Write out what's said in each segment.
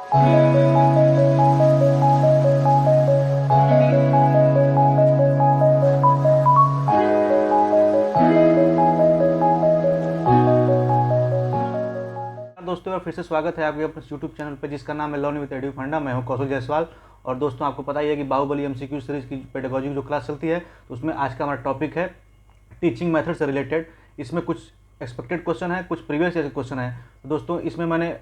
दोस्तों फिर से स्वागत है आपके अपने यूट्यूब चैनल पे जिसका नाम है लर्न विद एडू फंडा। मैं हूं कौशल जायसवाल। और दोस्तों आपको पता ही है कि बाहुबली एमसीक्यू सीरीज की पेडागॉजी जो क्लास चलती है तो उसमें आज का हमारा टॉपिक है टीचिंग मेथड से रिलेटेड। इसमें कुछ एक्सपेक्टेड क्वेश्चन है, कुछ प्रीवियस ईयर के क्वेश्चन है। तो दोस्तों इसमें मैंने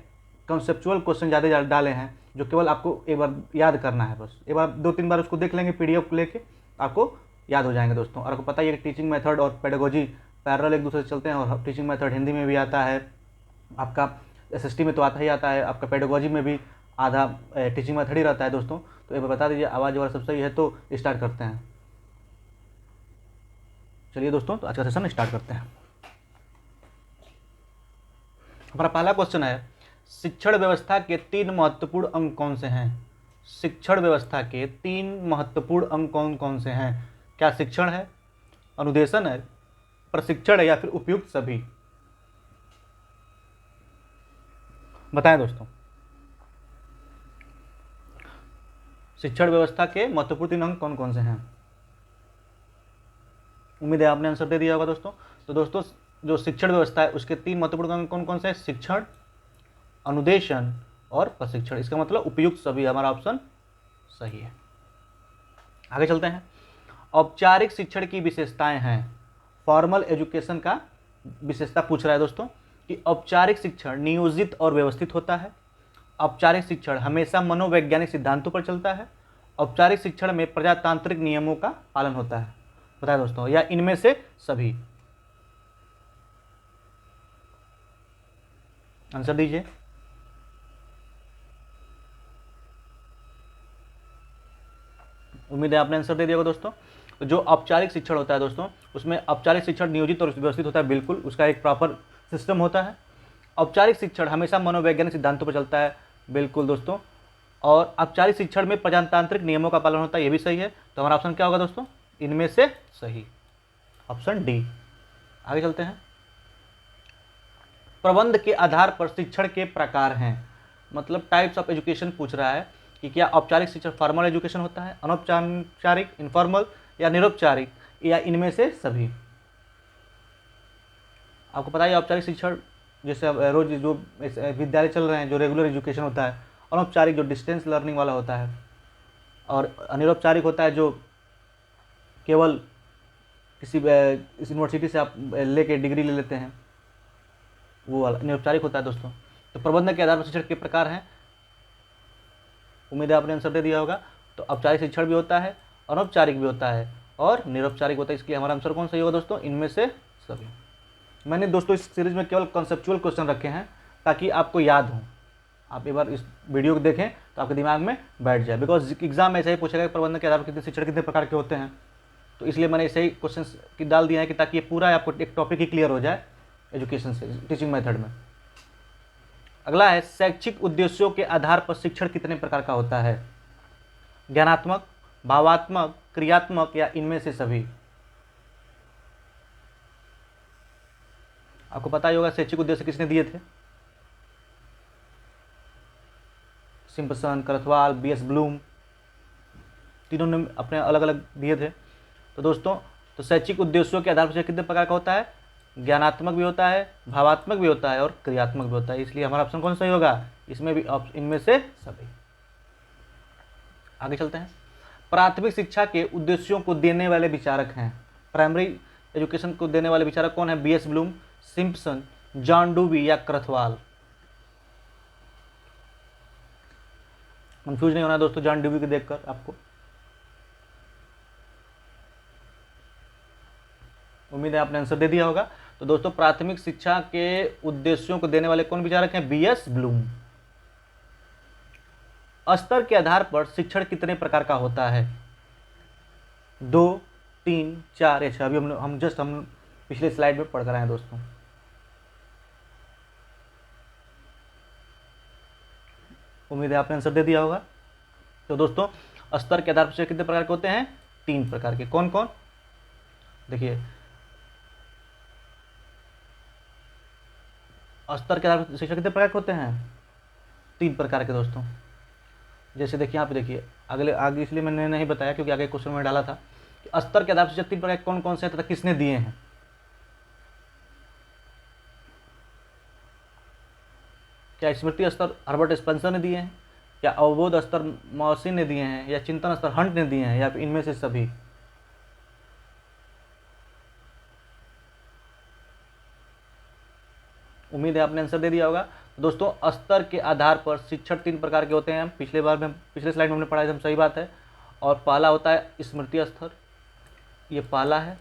कंसेप्चुअल क्वेश्चन ज़्यादा डाले हैं जो केवल आपको एक बार याद करना है। बस एक बार 2-3 बार उसको देख लेंगे, पीडीएफ लेके आपको याद हो जाएंगे दोस्तों। और आपको पता ही है कि टीचिंग मेथड और पेडागॉजी पैरेलल एक दूसरे से चलते हैं। और टीचिंग मेथड हिंदी में भी आता है, आपका एसएसटी में तो आता ही आता है, आपका पेडागॉजी में भी आधा टीचिंग मेथड ही रहता है दोस्तों। तो एक बार बता दीजिए आवाज़ वगैरह सब सही है तो स्टार्ट करते हैं। चलिए दोस्तों तो आज का सेशन स्टार्ट करते हैं। हमारा पहला क्वेश्चन है, शिक्षण व्यवस्था के 3 महत्वपूर्ण अंग कौन से हैं? शिक्षण व्यवस्था के 3 महत्वपूर्ण अंग कौन कौन से हैं? क्या शिक्षण है, अनुदेशन है, प्रशिक्षण है या फिर उपयुक्त सभी? बताएं दोस्तों। शिक्षण व्यवस्था के महत्वपूर्ण 3 अंग कौन कौन से हैं? उम्मीद है आपने आंसर दे दिया होगा दोस्तों। तो दोस्तों जो शिक्षण व्यवस्था है उसके 3 महत्वपूर्ण अंग कौन कौन से हैं? शिक्षण, अनुदेशन और प्रशिक्षण। इसका मतलब उपयुक्त सभी। हमारा ऑप्शन सही है। आगे चलते हैं। औपचारिक शिक्षण की विशेषताएं हैं। फॉर्मल एजुकेशन का विशेषता पूछ रहा है दोस्तों कि औपचारिक शिक्षण नियोजित और व्यवस्थित होता है। औपचारिक शिक्षण हमेशा मनोवैज्ञानिक सिद्धांतों पर चलता है। औपचारिक शिक्षण में प्रजातांत्रिक नियमों का पालन होता है। बताएं दोस्तों, या इनमें से सभी? आंसर दीजिए। उम्मीद है आपने आंसर दे दिया होगा दोस्तों। तो जो औपचारिक शिक्षण होता है दोस्तों उसमें औपचारिक शिक्षण नियोजित और व्यवस्थित होता है, बिल्कुल उसका एक प्रॉपर सिस्टम होता है। औपचारिक शिक्षण हमेशा मनोवैज्ञानिक सिद्धांतों पर चलता है, बिल्कुल दोस्तों। और औपचारिक शिक्षण में प्रजातांत्रिक नियमों का पालन होता है, ये भी सही है। तो हमारा ऑप्शन क्या होगा दोस्तों? इनमें से सही, ऑप्शन डी। आगे चलते हैं। प्रबंध के आधार पर शिक्षण के प्रकार हैं, मतलब टाइप्स ऑफ एजुकेशन पूछ रहा है कि क्या औपचारिक शिक्षण फॉर्मल एजुकेशन होता है, अनौपचारिक इनफॉर्मल या निरौपचारिक, या इनमें से सभी? आपको पता है औपचारिक शिक्षण जैसे रोज जो विद्यालय चल रहे हैं जो रेगुलर एजुकेशन होता है, अनौपचारिक जो डिस्टेंस लर्निंग वाला होता है, और अनिरौपचारिक होता है जो केवल किसी इस यूनिवर्सिटी से आप लेके डिग्री ले लेते हैं, वो वाला अनिरौपचारिक होता है दोस्तों। तो प्रबंधन के आधार पर शिक्षण के प्रकार हैं। उम्मीद है आपने आंसर दे दिया होगा। तो औपचारिक शिक्षण भी होता है, अनौपचारिक भी होता है और निरौपचारिक होता है। इसलिए हमारा आंसर कौन सही होगा दोस्तों? इनमें से सभी। मैंने दोस्तों इस सीरीज में केवल कॉन्सेप्चुअल क्वेश्चन रखे हैं ताकि आपको याद हो। आप एक बार इस वीडियो को देखें तो आपके दिमाग में बैठ जाए, बिकॉज एग्जाम में ऐसे ही पूछेगा प्रबंधन के आधार पर कितने शिक्षण कितने प्रकार के होते हैं। तो इसलिए मैंने ऐसे ही क्वेश्चन की डाल दिया है कि ताकि ये पूरा आपको एक टॉपिक ही क्लियर हो जाए एजुकेशन से, टीचिंग मेथड में। अगला है, शैक्षिक उद्देश्यों के आधार पर शिक्षण कितने प्रकार का होता है? ज्ञानात्मक, भावात्मक, क्रियात्मक या इनमें से सभी? आपको पता ही होगा शैक्षिक उद्देश्य किसने दिए थे? सिम्पसन, करथवाल, बीएस ब्लूम, तीनों ने अपने अलग अलग दिए थे। तो दोस्तों तो शैक्षिक उद्देश्यों के आधार पर कितने प्रकार का होता है? ज्ञानात्मक भी होता है, भावात्मक भी होता है और क्रियात्मक भी होता है। इसलिए हमारा ऑप्शन कौन सही होगा? इसमें भी इनमें से सभी। आगे चलते हैं। प्राथमिक शिक्षा के उद्देश्यों को देने वाले विचारक हैं। प्राइमरी एजुकेशन को देने वाले विचारक कौन है? बीएस ब्लूम, सिम्पसन, जॉन डूबी या करथवाल? कंफ्यूज नहीं होना दोस्तों जॉन डूबी को देखकर आपको। उम्मीद है आपने आंसर दे दिया होगा। तो दोस्तों प्राथमिक शिक्षा के उद्देश्यों को देने वाले कौन विचारक हैं? BS Bloom. स्तर के आधार पर शिक्षण कितने प्रकार का होता है? 2, 3, 4 या 6? अभी हम पिछले स्लाइड में पढ़ कर आए हैं दोस्तों। उम्मीद है आपने आंसर दे दिया होगा। तो दोस्तों स्तर के आधार पर कितने प्रकार के होते हैं? 3 प्रकार के। कौन कौन? देखिए, स्तर के आधार पर शिक्षण कितने प्रकार के होते हैं? तीन प्रकार के दोस्तों। जैसे देखिए यहाँ पे देखिए, अगले आगे इसलिए मैंने नहीं बताया क्योंकि आगे क्वेश्चन में डाला था कि स्तर के आधार पर शिक्षक तीन प्रकार कौन कौन से हैं तथा किसने दिए हैं। क्या स्मृति स्तर हर्बर्ट स्पेंसर ने दिए हैं, या अवबोध स्तर मॉसिन ने दिए हैं, या चिंतन स्तर हंट ने दिए हैं, या फिर इनमें से सभी। उम्मीद है आपने आंसर दे दिया होगा। तो दोस्तों स्तर के आधार पर शिक्षण तीन प्रकार के होते हैं। पिछले स्लाइड में हमने पढ़ा एकदम सही बात है। और पहला होता है स्मृति स्तर, ये पहला है,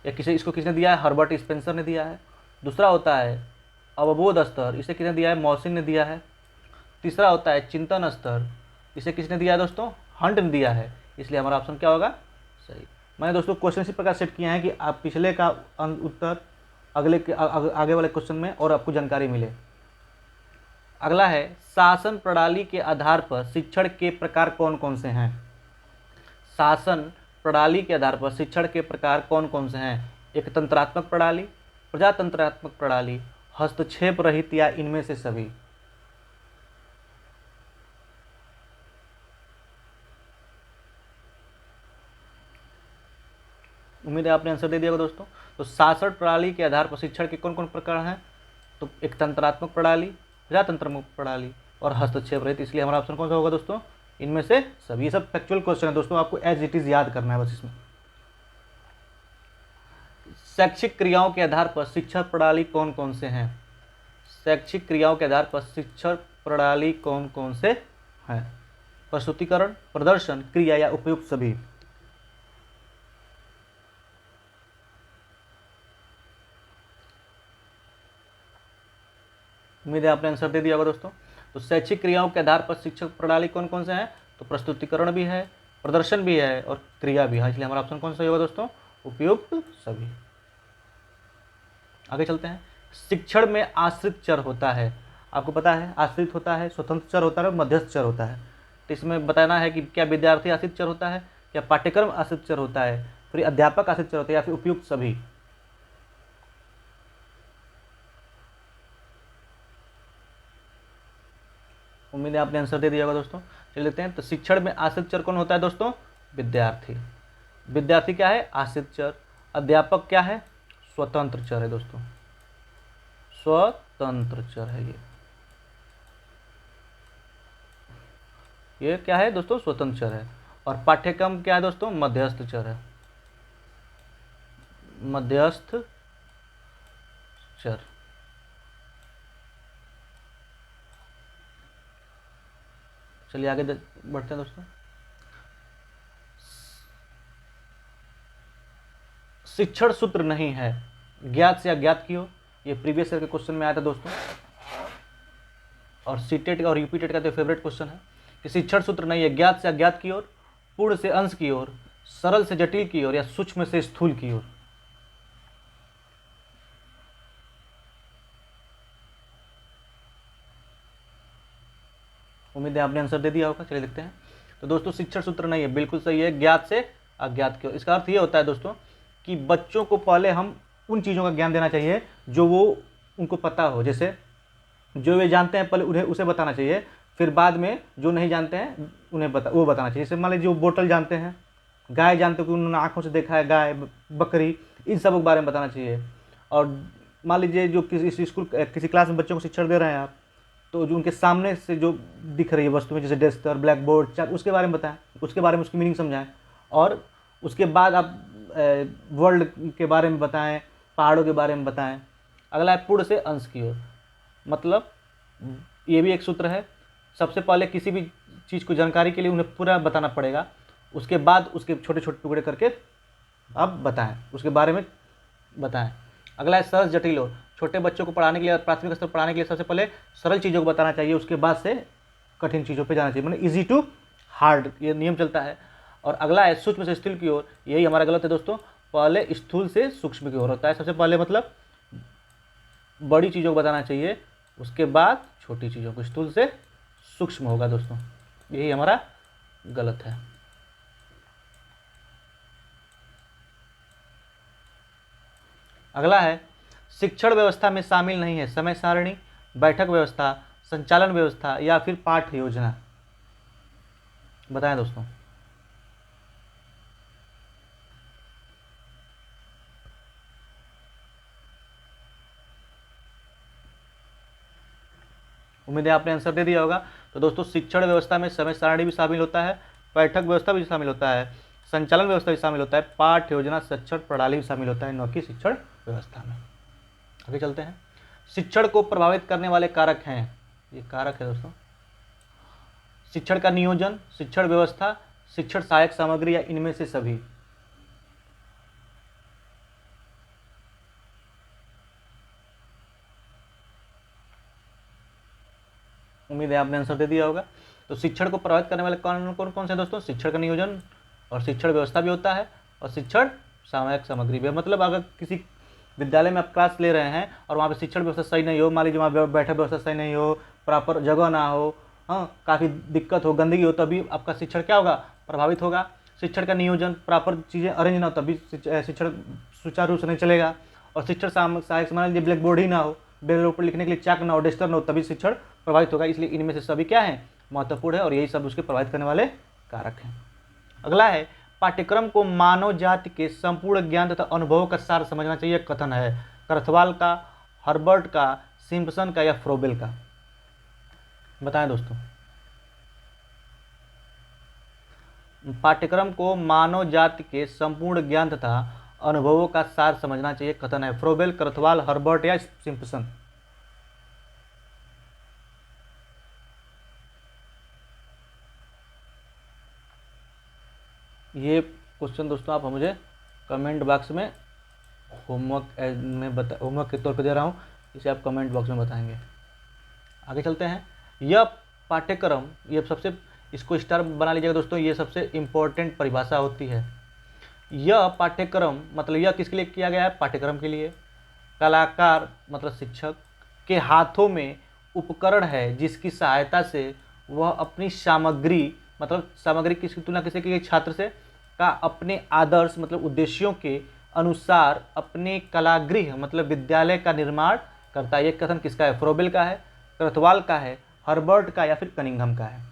या इसको किसने दिया है, हर्बर्ट स्पेंसर ने दिया है। दूसरा होता है अवबोध स्तर, इसे किसने दिया है, मॉसिन ने दिया है। तीसरा होता है चिंतन स्तर, इसे किसने दिया है दोस्तों, हंट ने दिया है। इसलिए हमारा ऑप्शन क्या होगा, सही। मैंने दोस्तों क्वेश्चन इसी प्रकार सेट किया है कि आप पिछले का उत्तर आगे वाले क्वेश्चन में और आपको जानकारी मिले। अगला है शासन प्रणाली के आधार पर शिक्षण के प्रकार कौन कौन से हैं। शासन प्रणाली के आधार पर शिक्षण के प्रकार कौन कौन से हैं। एक तंत्रात्मक प्रणाली, प्रजातंत्रात्मक प्रणाली, हस्तक्षेप रहित, या इनमें से सभी। उम्मीद है आपने आंसर दे दिया होगा दोस्तों। तो शासन प्रणाली के आधार पर शिक्षण के कौन कौन प्रकार हैं, तो एक तंत्रात्मक प्रणाली, प्रजातंत्रात्मक प्रणाली और हस्तक्षेप रहित। इसलिए हमारा ऑप्शन कौन सा होगा दोस्तों, इनमें से सभी। ये सब फैक्चुअल क्वेश्चन है दोस्तों, आपको एज इट इज याद करना है बस इसमें। शैक्षिक क्रियाओं के आधार पर शिक्षण प्रणाली कौन कौन से हैं। शैक्षिक क्रियाओं के आधार पर शिक्षण प्रणाली कौन कौन से हैं। प्रस्तुतिकरण, प्रदर्शन, क्रिया, या उपयुक्त सभी। उम्मीद है आपने आंसर दे दिया होगा दोस्तों। तो शैक्षिक क्रियाओं के आधार पर शिक्षक प्रणाली कौन कौन से हैं, तो प्रस्तुतिकरण भी है, प्रदर्शन भी है और क्रिया भी है। इसलिए हमारा ऑप्शन कौन सा होगा दोस्तों, उपयुक्त सभी। आगे चलते हैं। शिक्षण में आश्रित चर होता है। आपको पता है आश्रित होता है, स्वतंत्र चर होता है, मध्यस्थ चर होता है। तो इसमें बताना है कि क्या विद्यार्थी आश्रित चर होता है, क्या पाठ्यक्रम आश्रित चर होता है, फिर अध्यापक आश्रित चर होता है, या फिर उपयुक्त सभी। उम्मीद है आपने आंसर दे दिया होगा दोस्तों। चलिए लेते हैं। तो शिक्षण में आश्रित चर कौन होता है दोस्तों, विद्यार्थी। विद्यार्थी क्या है, आश्रित चर। अध्यापक क्या है, स्वतंत्र चर है दोस्तों, स्वतंत्र चर है ये क्या है दोस्तों, स्वतंत्र चर है। और पाठ्यक्रम क्या है दोस्तों, मध्यस्थ चर है, मध्यस्थ चर। चलिए आगे बढ़ते हैं दोस्तों। शिक्षण सूत्र नहीं है, ज्ञात से अज्ञात की ओर। ये प्रीवियस ईयर के क्वेश्चन में आया था दोस्तों, और सीटेट और यूपीटेट का तो फेवरेट क्वेश्चन है कि शिक्षण सूत्र नहीं है, ज्ञात से अज्ञात की ओर, पूर्ण से अंश की ओर, सरल से जटिल की ओर, या सूक्ष्म से स्थूल की ओर। उम्मीद है आपने आंसर दे दिया होगा। चलिए देखते हैं। तो दोस्तों शिक्षण सूत्र नहीं है, बिल्कुल सही है, ज्ञात से अज्ञात की ओर। इसका अर्थ ये होता है दोस्तों कि बच्चों को पहले हम उन चीज़ों का ज्ञान देना चाहिए जो वो उनको पता हो। जैसे जो वे जानते हैं पहले उन्हें उसे बताना चाहिए, फिर बाद में जो नहीं जानते हैं उन्हें वो बताना चाहिए। जैसे मान लीजिए जो बोतल जानते हैं, गाय जानते हो कि उन्होंने आँखों से देखा है, गाय, बकरी, इन सब के बारे में बताना चाहिए। और मान लीजिए जो किसी स्कूल किसी क्लास में बच्चों को शिक्षण दे रहे हैं आप, तो जो उनके सामने से जो दिख रही है वस्तु में, जैसे डेस्क और ब्लैक बोर्ड, चार्ट, उसके बारे में बताएं, उसके बारे में उसकी मीनिंग समझाएं। और उसके बाद आप वर्ल्ड के बारे में बताएं, पहाड़ों के बारे में बताएं। अगला है पूर्ण से अंश की ओर, मतलब ये भी एक सूत्र है। सबसे पहले किसी भी चीज़ को जानकारी के लिए उन्हें पूरा बताना पड़ेगा, उसके बाद उसके छोटे छोटे टुकड़े करके आप बताएं, उसके बारे में बताएं। अगला है सरल जटिल ओर। छोटे बच्चों को पढ़ाने के लिए, प्राथमिक स्तर पढ़ाने के लिए सबसे पहले सरल चीज़ों को बताना चाहिए, उसके बाद से कठिन चीज़ों पे जाना चाहिए, मतलब इजी टू हार्ड, ये नियम चलता है। और अगला है सूक्ष्म से स्थूल की ओर। यही हमारा गलत है दोस्तों, पहले स्थूल से सूक्ष्म की ओर होता है। सबसे पहले मतलब बड़ी चीज़ों को बताना चाहिए, उसके बाद छोटी चीज़ों को, स्थूल से सूक्ष्म होगा दोस्तों, यही हमारा गलत है। अगला है शिक्षण व्यवस्था में शामिल नहीं है समय सारणी, बैठक व्यवस्था, संचालन व्यवस्था या फिर पाठ्य योजना? बताएं दोस्तों। उम्मीद है आपने आंसर दे दिया होगा। तो दोस्तों शिक्षण व्यवस्था में समय सारणी भी शामिल होता है, बैठक व्यवस्था भी शामिल होता है, संचालन व्यवस्था भी शामिल होता है, पाठ्य योजना शिक्षण प्रणाली भी शामिल होता है नौकी शिक्षण व्यवस्था में। आगे चलते हैं। शिक्षण को प्रभावित करने वाले कारक हैं, ये कारक है दोस्तों, शिक्षण का नियोजन, शिक्षण व्यवस्था, शिक्षण सहायक सामग्री या इनमें से सभी? उम्मीद है आपने आंसर दे दिया होगा। तो शिक्षण को प्रभावित करने वाले कौन कौन से दोस्तों? शिक्षण का नियोजन और शिक्षण व्यवस्था भी होता है और शिक्षण सहायक सामग्री भी। मतलब अगर किसी विद्यालय में आप क्लास ले रहे हैं और वहाँ पे शिक्षण व्यवस्था सही नहीं हो, मान लीजिए वहाँ बैठक व्यवस्था सही नहीं हो, प्रॉपर जगह ना हो, हाँ काफ़ी दिक्कत हो, गंदगी हो, तभी आपका शिक्षण क्या होगा? प्रभावित होगा। शिक्षण का नियोजन, प्रॉपर चीज़ें अरेंज ना हो तभी शिक्षण सुचारू रूप से नहीं चलेगा। और शिक्षण सहायक सामग्री, ब्लैक बोर्ड ही ना हो, ब्लैक बोर्ड पर लिखने के लिए चाक ना हो, डस्टर ना हो, तभी शिक्षण प्रभावित होगा। इसलिए इनमें से सभी क्या है? महत्वपूर्ण है और यही सब उसके प्रभावित करने वाले कारक हैं। अगला है, पाठ्यक्रम को मानव जाति के संपूर्ण ज्ञान तथा अनुभवों का सार समझना चाहिए कथन है? करथवाल का, हर्बर्ट का, सिम्पसन का या फ्रोबेल का? बताएं दोस्तों। पाठ्यक्रम को मानव जाति के संपूर्ण ज्ञान तथा अनुभवों का सार समझना चाहिए कथन है? फ्रोबेल, करथवाल, हर्बर्ट या सिम्पसन? ये क्वेश्चन दोस्तों आप मुझे कमेंट बॉक्स में होमवर्क के तौर पे दे रहा हूँ, इसे आप कमेंट बॉक्स में बताएंगे। आगे चलते हैं। यह पाठ्यक्रम, ये सबसे, इसको स्टार बना लीजिएगा दोस्तों, ये सबसे इम्पोर्टेंट परिभाषा होती है। यह पाठ्यक्रम मतलब यह किसके लिए किया गया है? पाठ्यक्रम के लिए। कलाकार मतलब शिक्षक के हाथों में उपकरण है जिसकी सहायता से वह अपनी सामग्री, मतलब सामग्री किसकी तुलना किसे की गई? छात्र से, का अपने आदर्श मतलब उद्देश्यों के अनुसार अपने कलागृह मतलब विद्यालय का निर्माण करता है। ये कथन किसका है? फ्रोबेल का है, करथवाल का है, हर्बर्ट का या फिर कनिंघम का है?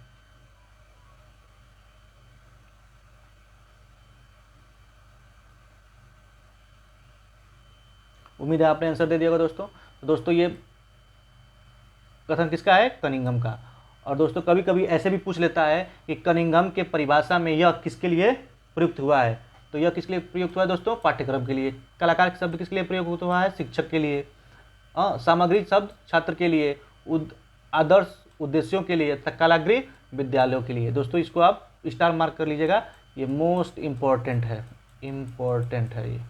उम्मीद है आपने आंसर दे दिया होगा दोस्तों। तो दोस्तों ये कथन किसका है? कनिंघम का। और दोस्तों कभी कभी ऐसे भी पूछ लेता है कि कनिंघम के परिभाषा में यह किसके लिए प्रयुक्त हुआ है? तो यह किसके लिए प्रयुक्त हुआ है दोस्तों? पाठ्यक्रम के लिए। कलाकार शब्द किसके लिए प्रयुक्त हुआ है? शिक्षक के लिए। सामग्री शब्द छात्र के लिए, आदर्श उद्देश्यों के लिए, कलागृह विद्यालयों के लिए। दोस्तों इसको आप स्टार मार्क कर लीजिएगा, ये मोस्ट इम्पोर्टेंट है, इम्पोर्टेंट है ये।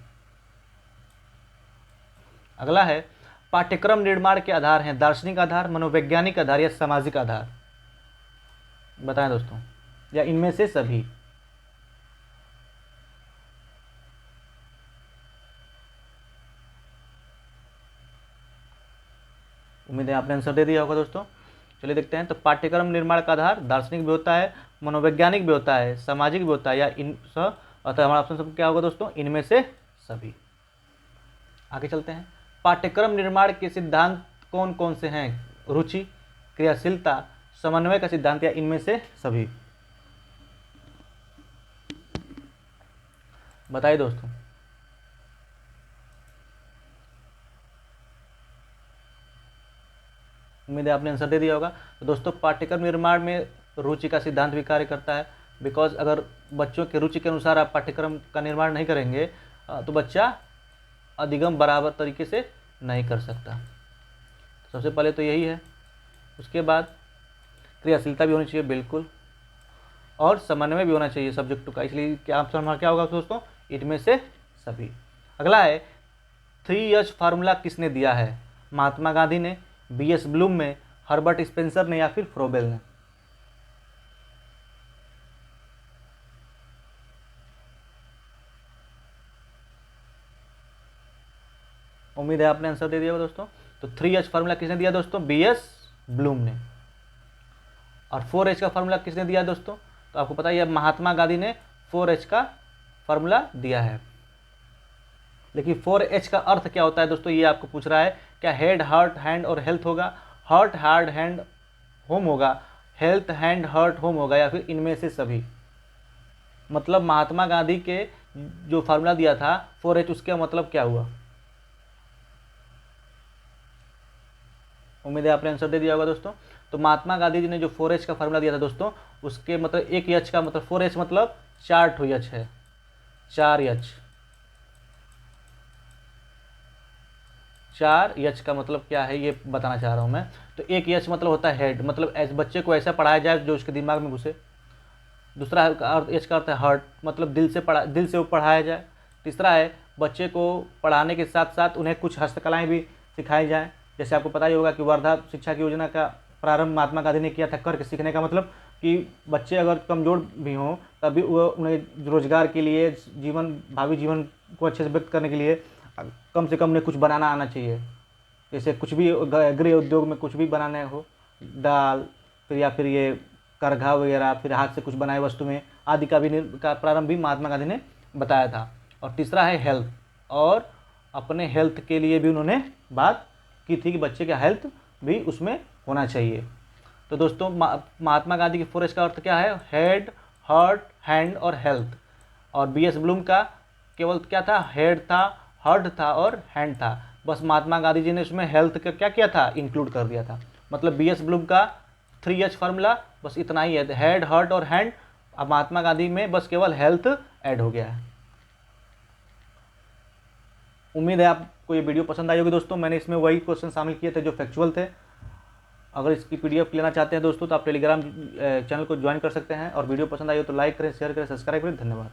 अगला है, पाठ्यक्रम निर्माण के आधार हैं दार्शनिक आधार, मनोवैज्ञानिक आधार या सामाजिक आधार? बताएं दोस्तों, या इनमें से सभी? उम्मीद है आपने आंसर दे दिया होगा दोस्तों। चलिए देखते हैं। तो पाठ्यक्रम निर्माण का आधार दार्शनिक भी होता है, मनोवैज्ञानिक भी होता है, सामाजिक भी होता है, या इन सब, अतः हमारा ऑप्शन सब क्या होगा दोस्तों? इनमें से सभी। आगे चलते हैं। पाठ्यक्रम निर्माण के सिद्धांत कौन कौन से हैं? रुचि, क्रियाशीलता, समन्वय का सिद्धांत या इनमें से सभी? बताइए दोस्तों। उम्मीद है आपने आंसर दे दिया होगा। तो दोस्तों पाठ्यक्रम निर्माण में रुचि का सिद्धांत भी कार्य करता है, बिकॉज अगर बच्चों के रुचि के अनुसार आप पाठ्यक्रम का निर्माण नहीं करेंगे तो बच्चा अधिगम बराबर तरीके से नहीं कर सकता। तो सबसे पहले तो यही है। उसके बाद क्रियाशीलता भी होनी चाहिए बिल्कुल, और समन्वय भी होना चाहिए सब्जेक्ट का। इसलिए क्या ऑप्शन हमारा क्या होगा दोस्तों? इनमें से सभी। अगला है, 3H फार्मूला किसने दिया है? महात्मा गांधी ने, BS ब्लूम ने, हर्बर्ट स्पेंसर ने या फिर फ्रोबेल ने? उम्मीद है आपने आंसर दे दिया होगा दोस्तों। तो 3H फार्मूला किसने दिया दोस्तों? BS ब्लूम ने। और 4H का फार्मूला किसने दिया दोस्तों? तो आपको पता है महात्मा गांधी ने 4H का फार्मूला दिया है। लेकिन 4H का अर्थ क्या होता है दोस्तों? ये आपको पूछ रहा है। क्या हेड, हार्ट, हैंड और हेल्थ होगा? हार्ट, हार्ट, हैंड होम होगा, हेल्थ हैंड हर्ट होम होगा, या फिर इनमें से सभी। मतलब महात्मा गांधी के जो फार्मूला दिया था 4H, उसका मतलब क्या हुआ? उम्मीद है आपने आंसर दे दिया होगा दोस्तों। तो महात्मा गांधी जी ने जो 4H का फार्मूला दिया था दोस्तों, उसके मतलब एक एच का मतलब 4H मतलब 4 ठो एच है, 4 एच का मतलब क्या है ये बताना चाह रहा हूँ मैं। तो एक एच मतलब होता है हेड, मतलब बच्चे को ऐसा पढ़ाया जाए जो उसके दिमाग में घुसे। दूसरा अर्थ एच का अर्थ है हार्ट, मतलब दिल से वो पढ़ाया जाए। तीसरा है बच्चे को पढ़ाने के साथ साथ उन्हें कुछ हस्तकलाएं भी सिखाई जाएँ। जैसे आपको पता ही होगा कि वर्धा शिक्षा की योजना का प्रारंभ महात्मा गांधी ने किया था करके सीखने का, मतलब कि बच्चे अगर कमज़ोर भी हों तभी वो उन्हें रोजगार के लिए, भावी जीवन को अच्छे से व्यक्त करने के लिए कम से कम उन्हें कुछ बनाना आना चाहिए। जैसे कुछ भी गृह उद्योग में कुछ भी बनाना हो, दाल फिर या फिर ये करघा वगैरह, फिर हाथ से कुछ बनाए वस्तु में आदि का प्रारंभ भी महात्मा गांधी ने बताया था। और तीसरा है हेल्थ, और अपने हेल्थ के लिए भी उन्होंने बात की थी कि बच्चे का हेल्थ भी उसमें होना चाहिए। तो दोस्तों महात्मा गांधी की 4H का अर्थ क्या है? हेड, हार्ट, हैंड और हेल्थ। और BS ब्लूम का केवल क्या था? हेड था, हार्ट था और हैंड था। बस महात्मा गांधी जी ने उसमें हेल्थ का क्या किया था? इंक्लूड कर दिया था। मतलब BS ब्लूम का 3H फार्मूला बस इतना ही है, हेड, हार्ट और हैंड। अब महात्मा गांधी में बस केवल हेल्थ ऐड हो गया है। उम्मीद है आपको ये वीडियो पसंद आई होगी दोस्तों। मैंने इसमें वही क्वेश्चन शामिल किए थे जो फैक्चुअल थे। अगर इसकी PDF लेना चाहते हैं दोस्तों तो आप टेलीग्राम चैनल को ज्वाइन कर सकते हैं। और वीडियो पसंद आई हो तो लाइक करें, शेयर करें, सब्सक्राइब करें। धन्यवाद।